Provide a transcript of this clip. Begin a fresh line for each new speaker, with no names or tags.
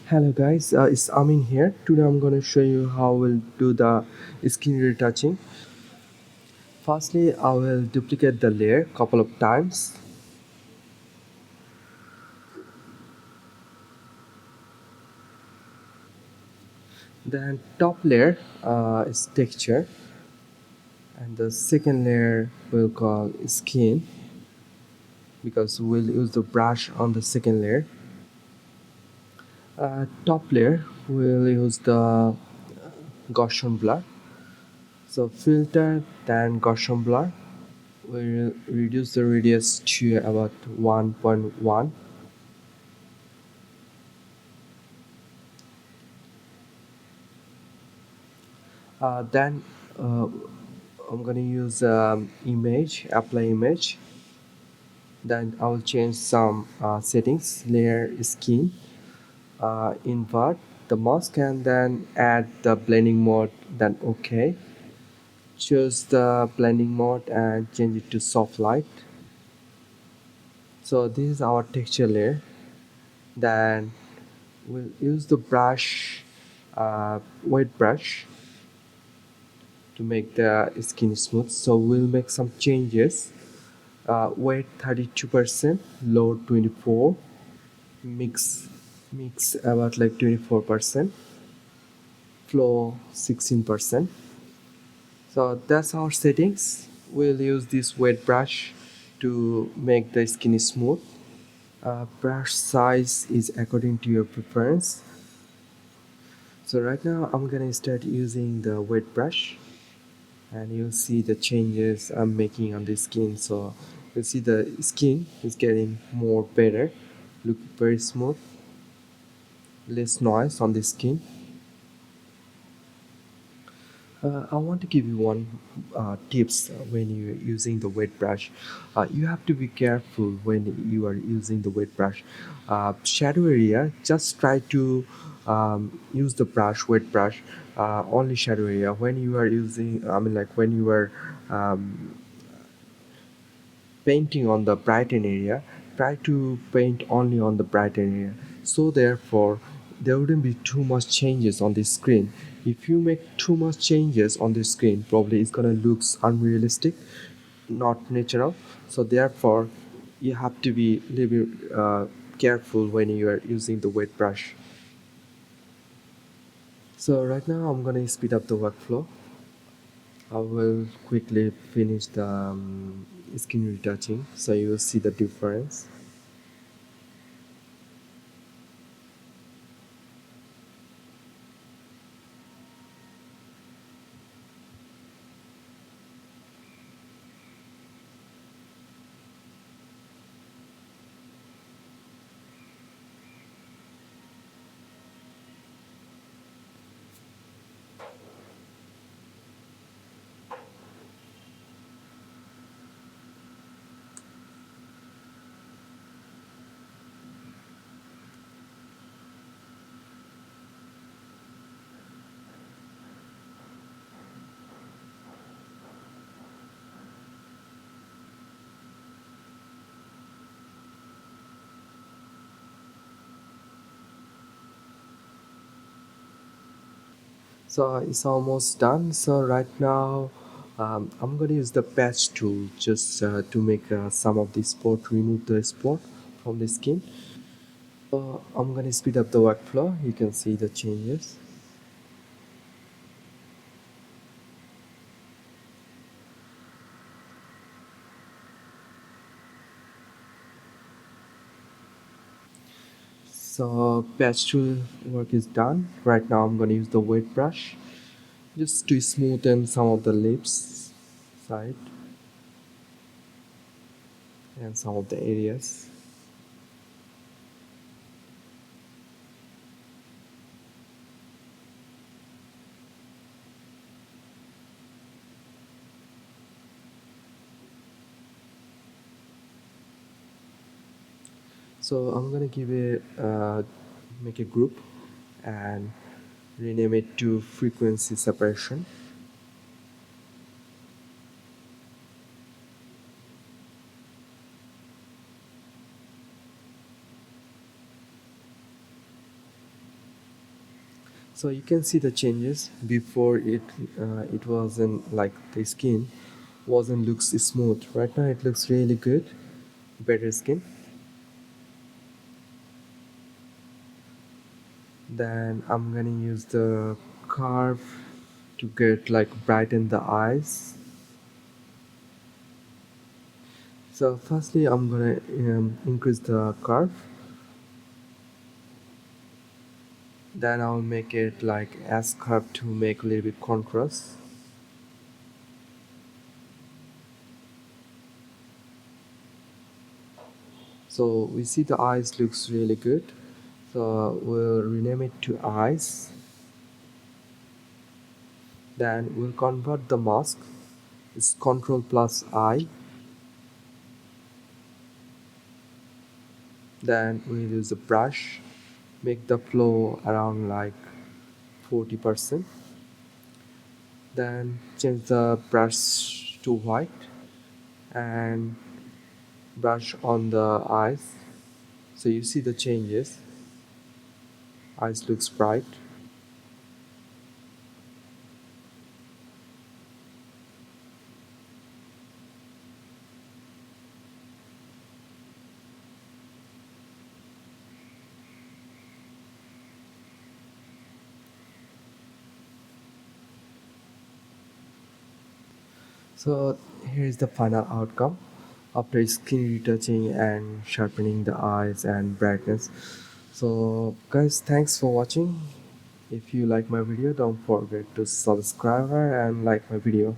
Hello guys, it's Amin here. Today I'm going to show you how we'll do the skin retouching. Firstly, I will duplicate the layer couple of times. Then top layer is texture, and the second layer we'll call skin because we'll use the brush on the second layer. Top layer we'll use the Gaussian blur. So filter then Gaussian blur. We'll reduce the radius to about 1.1. Then I'm gonna use image, apply image. Then I will change some settings, layer skin, invert the mask, and then add the blending mode. Then OK. Choose the blending mode and change it to soft light. So this is our texture layer. Then we'll use the brush, wet brush, to make the skin smooth. So we'll make some changes. Weight 32%, load 24, mix about like 24%, flow 16%. So that's our settings. We'll use this wet brush to make the skin smooth. Brush size is according to your preference. So right now I'm gonna start using the wet brush, and you'll see the changes I'm making on the skin. So you'll see the skin is getting more better, look very smooth, less noise on the skin. I want to give you one tips when you're using the wet brush. You have to be careful when you are using the wet brush. Shadow area, just try to use the brush, wet brush, only shadow area. When you are using, I mean, like when you are um, painting on the brighten area, try to paint only on the brighten area, so therefore there wouldn't be too much changes on the screen. If you make too much changes on the screen, probably it's gonna look unrealistic, not natural. So therefore you have to be a little bit careful when you are using the wet brush. So right now I'm gonna speed up the workflow. I will quickly finish the skin retouching so you will see the difference. So it's almost done. So right now I'm going to use the patch tool just to make some of the spot, remove the spot from the skin. So I'm going to speed up the workflow. You can see the changes. So patch tool work is done. Right now I'm going to use the wet brush just to smoothen some of the lips side and some of the areas. So I'm gonna give a make a group and rename it to frequency separation. So you can see the changes before it wasn't like the skin wasn't looks smooth. Right now it looks really good, better skin. Then I'm gonna use the curve to get like brighten the eyes. So firstly I'm gonna increase the curve, then I'll make it like S curve to make a little bit contrast. So we see the eyes looks really good, so we'll rename it to eyes. Then we'll convert the mask, it's Control plus I. Then we'll use a brush, make the flow around like 40%. Then change the brush to white and brush on the eyes. So you see the changes. Eyes looks bright. So here is the final outcome after skin retouching and sharpening the eyes and brightness. So guys, thanks for watching. If you like my video, don't forget to subscribe and like my video.